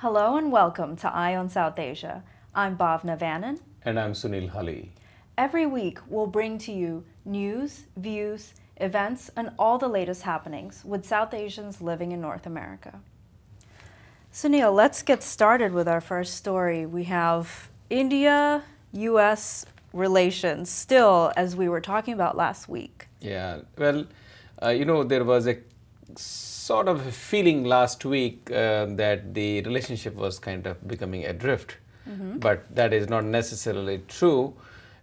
Hello and welcome to Eye on South Asia. I'm Bhavna Vannan. And I'm Sunil Hali. Every week we'll bring to you news, views, events, and all the latest happenings with South Asians living in North America. Sunil, let's get started with our first story. We have India-US relations still, as we were talking about last week. Yeah, well, there was a sort of a feeling last week that the relationship was kind of becoming adrift, but that is not necessarily true.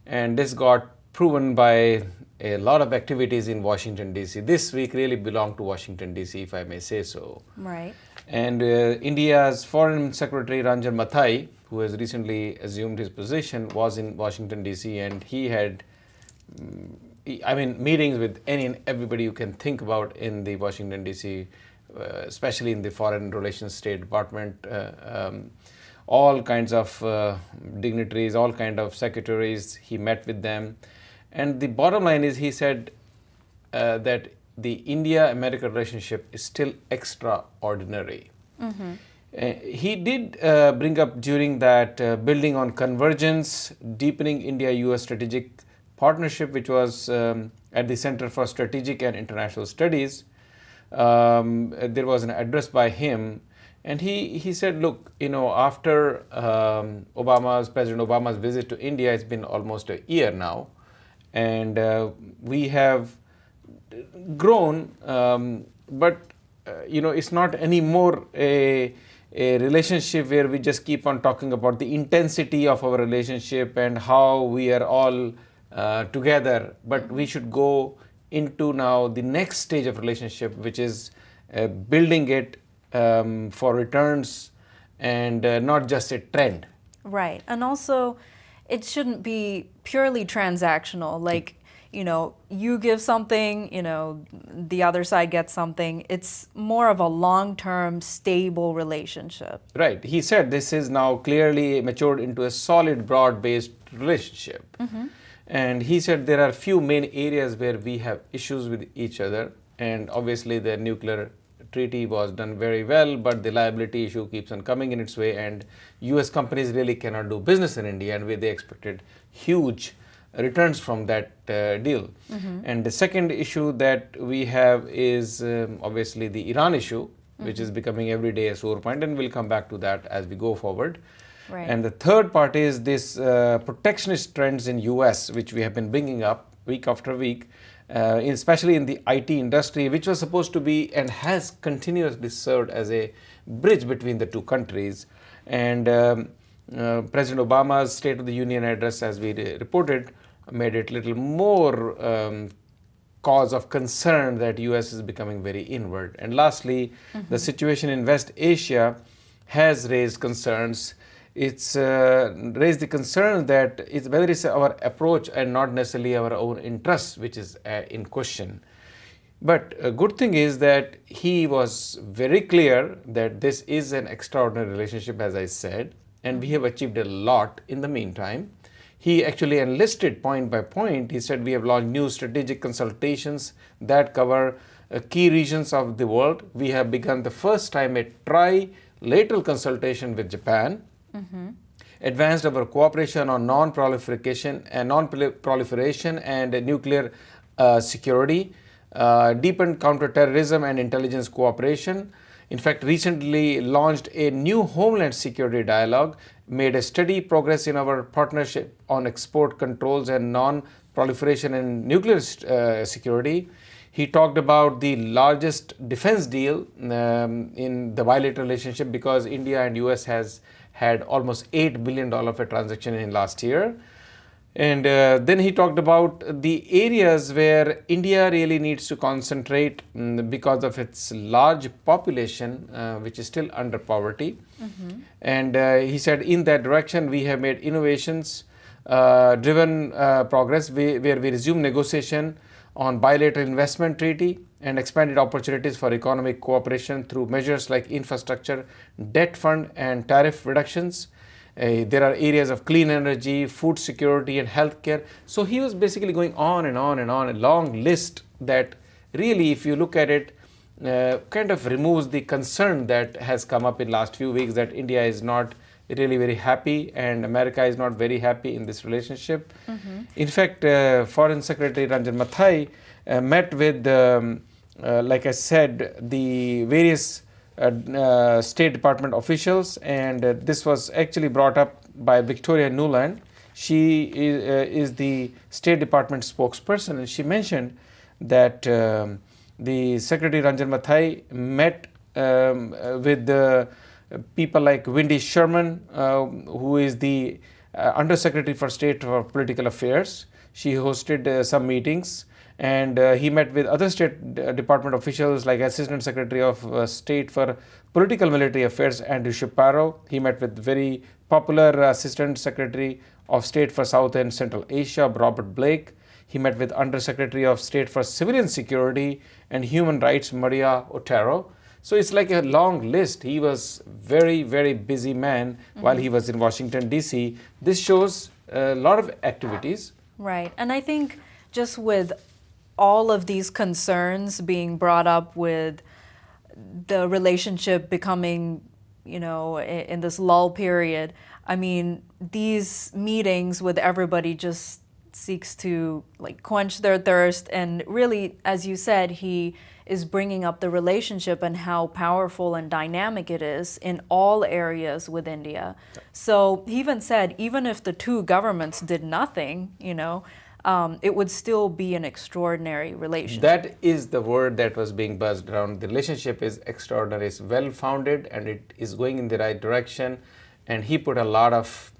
And this got proven by a lot of activities in Washington, D.C. This week really belonged to Washington, D.C., if I may say so. Right. And India's Foreign Secretary Ranjan Mathai, who has recently assumed his position, was in Washington, D.C. and he had meetings with any and everybody you can think about in the Washington, D.C., especially in the Foreign Relations State Department, all kinds of dignitaries, all kinds of secretaries. He met with them. And the bottom line is he said that the India-America relationship is still extraordinary. He did bring up during that building on convergence, deepening India-US strategic partnership, which was at the Center for Strategic and International Studies. There was an address by him, and he said, look, after President Obama's visit to India, it's been almost a year now, and we have grown, but it's not anymore a relationship where we just keep on talking about the intensity of our relationship and how we are all together, but we should go into now the next stage of relationship, which is building it for returns and not just a trend. Right. And also, it shouldn't be purely transactional, like, you give something, the other side gets something. It's more of a long-term, stable relationship. Right. He said this is now clearly matured into a solid, broad-based relationship. And he said there are few main areas where we have issues with each other. And obviously the nuclear treaty was done very well, but the liability issue keeps on coming in its way, and US companies really cannot do business in India, and they expected huge returns from that deal. And the second issue that we have is obviously the Iran issue, which is becoming every day a sore point, and we'll come back to that as we go forward. Right. And the third part is this protectionist trends in US, which we have been bringing up week after week, especially in the IT industry, which was supposed to be and has continuously served as a bridge between the two countries. And President Obama's State of the Union address, as we reported, made it little more cause of concern that US is becoming very inward. And lastly, the situation in West Asia has raised concerns. It's raised the concern that whether it's our approach and not necessarily our own interests, which is in question. But a good thing is that he was very clear that this is an extraordinary relationship, as I said, and we have achieved a lot in the meantime. He actually enlisted point by point. He said we have launched new strategic consultations that cover key regions of the world. We have begun the first time a trilateral consultation with Japan. Advanced our cooperation on non-proliferation and nuclear security, deepened counterterrorism and intelligence cooperation. In fact, recently launched a new homeland security dialogue, made a steady progress in our partnership on export controls and non-proliferation and nuclear security. He talked about the largest defense deal in the bilateral relationship, because India and US has had almost $8 billion of a transaction in last year. And then he talked about the areas where India really needs to concentrate because of its large population, which is still under poverty. And he said in that direction we have made innovations driven progress where we resumed negotiation on bilateral investment treaty and expanded opportunities for economic cooperation through measures like infrastructure, debt fund, and tariff reductions. There are areas of clean energy, food security, and healthcare. So he was basically going on and on and on, a long list that really, if you look at it, kind of removes the concern that has come up in last few weeks that India is not really very happy and America is not very happy in this relationship. In fact, Foreign Secretary Ranjan Mathai met with, like I said, the various State Department officials, and this was actually brought up by Victoria Nuland. She is the State Department spokesperson, and she mentioned that the Secretary Ranjan Mathai met with people like Wendy Sherman, who is the Undersecretary for State for Political Affairs. She hosted some meetings, and he met with other State Department officials like Assistant Secretary of State for Political Military Affairs Andrew Shapiro. He met with very popular Assistant Secretary of State for South and Central Asia, Robert Blake. He met with Undersecretary of State for Civilian Security and Human Rights, Maria Otero. So it's like a long list. He was very, very busy man while he was in Washington, D.C. This shows a lot of activities. Right. And I think just with all of these concerns being brought up with the relationship becoming, you know, in this lull period, I mean, these meetings with everybody just seeks to like quench their thirst. And really, as you said, he is bringing up the relationship and how powerful and dynamic it is in all areas with India. So he even said, even if the two governments did nothing, you know, it would still be an extraordinary relationship. That is the word that was being buzzed around. The relationship is extraordinary, it's well-founded, and it is going in the right direction. And he put a lot of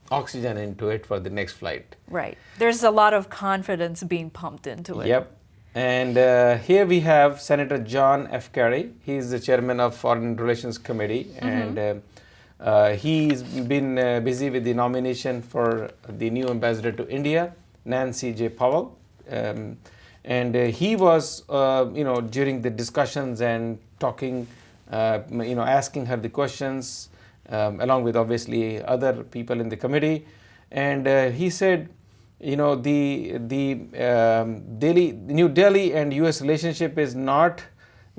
oxygen into it for the next flight. Right. There's a lot of confidence being pumped into it. Yep. And here we have Senator John F. Kerry. He is the chairman of Foreign Relations Committee, and he's been busy with the nomination for the new ambassador to India, Nancy J. Powell. And he was, you know, during the discussions and talking, you know, asking her the questions, along with obviously other people in the committee. And he said, you know, the New Delhi and US relationship is not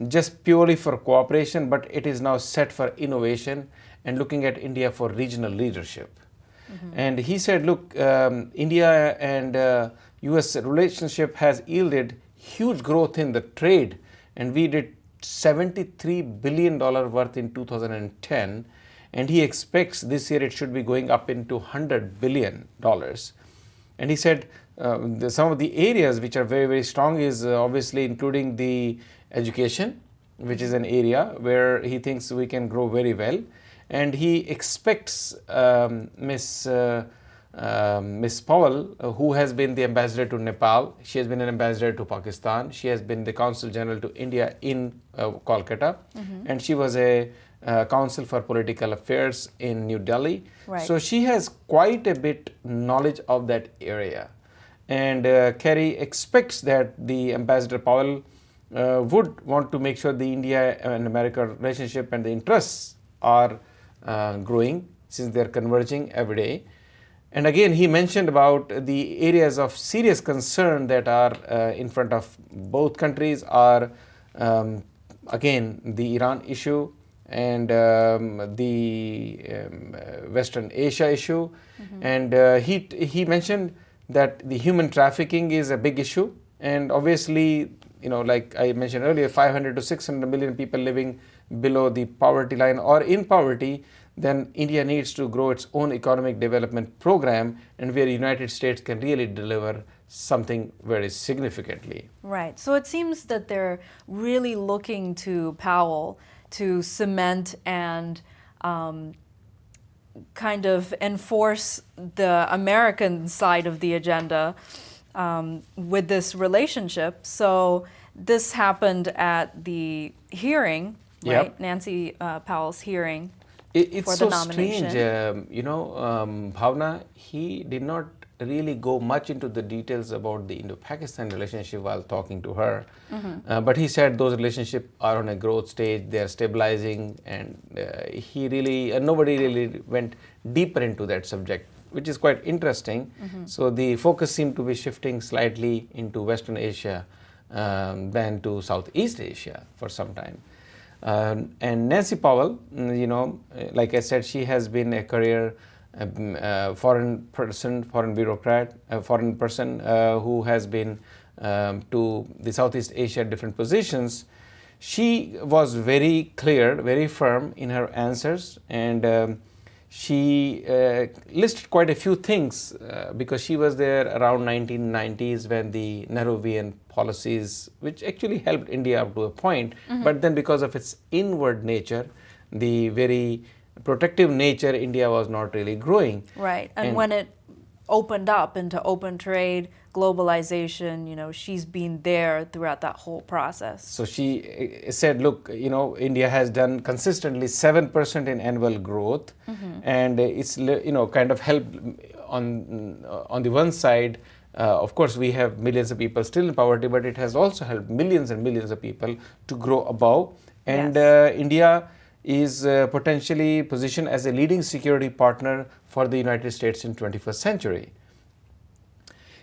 just purely for cooperation, but it is now set for innovation and looking at India for regional leadership. And he said, look, India and US relationship has yielded huge growth in the trade, and we did $73 billion worth in 2010, and he expects this year it should be going up into $100 billion. And he said some of the areas which are very, very strong is obviously including the education, which is an area where he thinks we can grow very well. And he expects Miss Powell, who has been the ambassador to Nepal, she has been an ambassador to Pakistan, she has been the Consul General to India in Kolkata, and she was a Council for Political Affairs in New Delhi. Right. So she has quite a bit knowledge of that area. And Kerry expects that the Ambassador Powell would want to make sure the India and America relationship and the interests are growing, since they're converging every day. And again, he mentioned about the areas of serious concern that are in front of both countries are, again, the Iran issue and the Western Asia issue. And he mentioned that the human trafficking is a big issue. And obviously, you know, like I mentioned earlier, 500 to 600 million people living below the poverty line or in poverty, then India needs to grow its own economic development program, and where United States can really deliver something very significantly. Right. So it seems that they're really looking to Powell to cement and kind of enforce the American side of the agenda with this relationship. So this happened at the hearing, right? Yep. Nancy Powell's hearing. It's for so the nomination. strange, you know, Bhavna, he did not really go much into the details about the Indo-Pakistan relationship while talking to her. But he said those relationships are on a growth stage, they are stabilizing, and he really, nobody really went deeper into that subject, which is quite interesting. So the focus seemed to be shifting slightly into Western Asia than to Southeast Asia for some time. And Nancy Powell, like I said, she has been a career foreign bureaucrat, foreign person who has been to the Southeast Asia different positions. She was very clear, very firm in her answers, and she listed quite a few things because she was there around 1990s when the Nehruvian policies, which actually helped India up to a point, but then because of its inward nature, the very protective nature, India was not really growing. Right, and when it opened up into open trade, globalization, she's been there throughout that whole process. So she said, look, India has done consistently 7% in annual growth, and it's, kind of helped on the one side. Of course, we have millions of people still in poverty, but it has also helped millions and millions of people to grow above. And India is potentially positioned as a leading security partner for the United States in 21st century.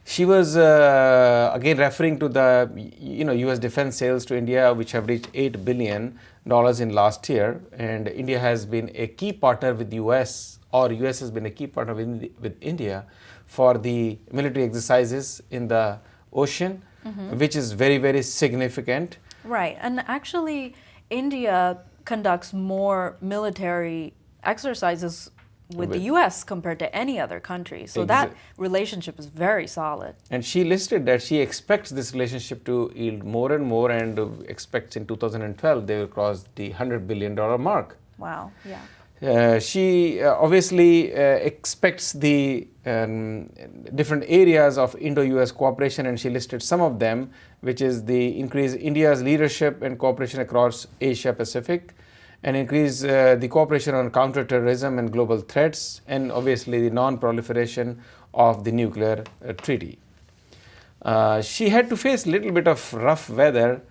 She was again referring to the U.S. defense sales to India, which have reached $8 billion in last year, and India has been a key partner with U.S. or U.S. has been a key partner with India for the military exercises in the ocean, which is very, very significant. Right, and actually India conducts more military exercises with the U.S. compared to any other country. So that relationship is very solid. And she listed that she expects this relationship to yield more and more, and expects in 2012 they will cross the $100 billion mark. Wow, yeah. She obviously expects the different areas of Indo-US cooperation, and she listed some of them, which is the increase India's leadership and cooperation across Asia Pacific, and increase the cooperation on counterterrorism and global threats, and obviously the non-proliferation of the nuclear treaty. She had to face a little bit of rough weather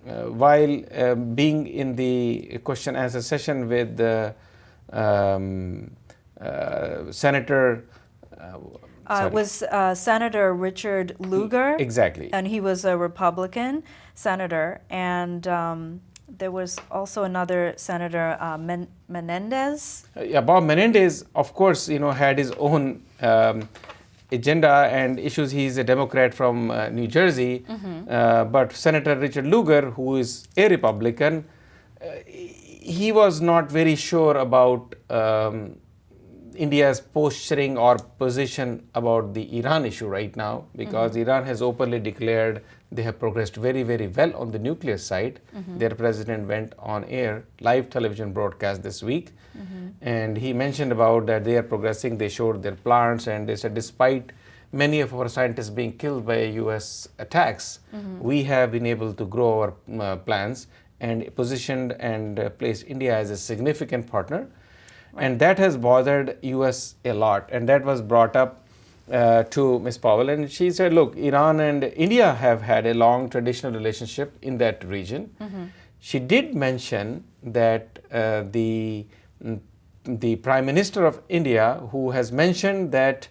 while being in the question answer session with Senator it was Senator Richard Lugar. Exactly. And he was a Republican senator, and there was also another Senator Menendez. Yeah, Bob Menendez, of course, had his own agenda and issues. He's a Democrat from New Jersey, but Senator Richard Lugar, who is a Republican, he was not very sure about India's posturing or position about the Iran issue right now, because Iran has openly declared they have progressed very, very well on the nuclear side. Their president went on air, live television broadcast this week, and he mentioned about that they are progressing. They showed their plants, and they said despite many of our scientists being killed by US attacks, we have been able to grow our plants and positioned and placed India as a significant partner. And that has bothered US a lot, and that was brought up to Ms. Powell, and she said, look, Iran and India have had a long traditional relationship in that region. She did mention that the Prime Minister of India, who has mentioned that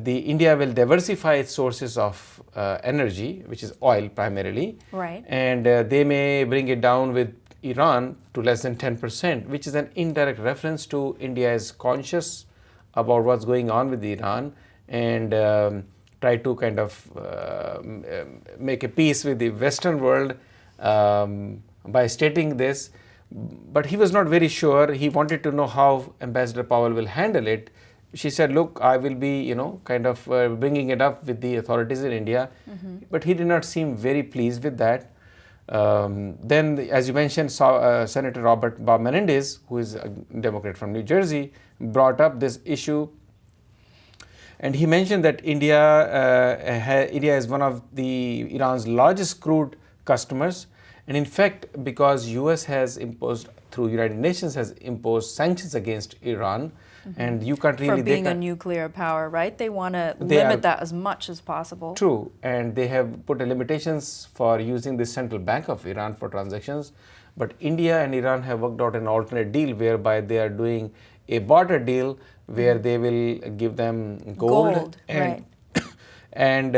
India will diversify its sources of energy, which is oil primarily, right, and they may bring it down with Iran to less than 10%, which is an indirect reference to India is conscious about what's going on with Iran, and try to kind of make a peace with the Western world by stating this. But he was not very sure. He wanted to know how Ambassador Powell will handle it. She said, look, I will be, kind of bringing it up with the authorities in India. But he did not seem very pleased with that. Then, as you mentioned, Senator Bob Menendez, who is a Democrat from New Jersey, brought up this issue, and he mentioned that India is one of Iran's largest crude customers, and in fact, because US has imposed, through United Nations, has imposed sanctions against Iran, and you can't really... For being a nuclear power, right? They want to limit that as much as possible. True, and they have put limitations for using the central bank of Iran for transactions, but India and Iran have worked out an alternate deal whereby they are doing a barter deal where they will give them gold, and, right, and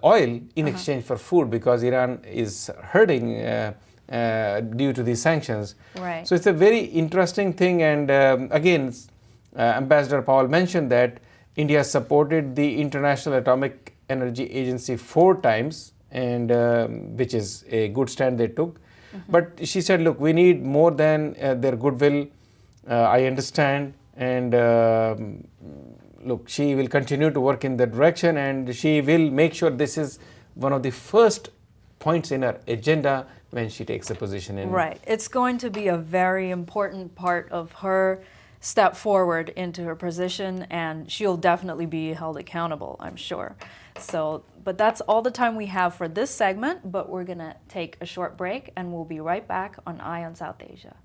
oil in exchange for food, because Iran is hurting due to these sanctions. Right. So it's a very interesting thing, and again, Ambassador Powell mentioned that India supported the International Atomic Energy Agency 4 times, and which is a good stand they took. But she said, look, we need more than their goodwill. I understand, and look, she will continue to work in that direction, and she will make sure this is one of the first points in her agenda when she takes a position in. Right. It's going to be a very important part of her step forward into her position, and she'll definitely be held accountable, I'm sure. So, but that's all the time we have for this segment, but we're going to take a short break, and we'll be right back on Eye on South Asia.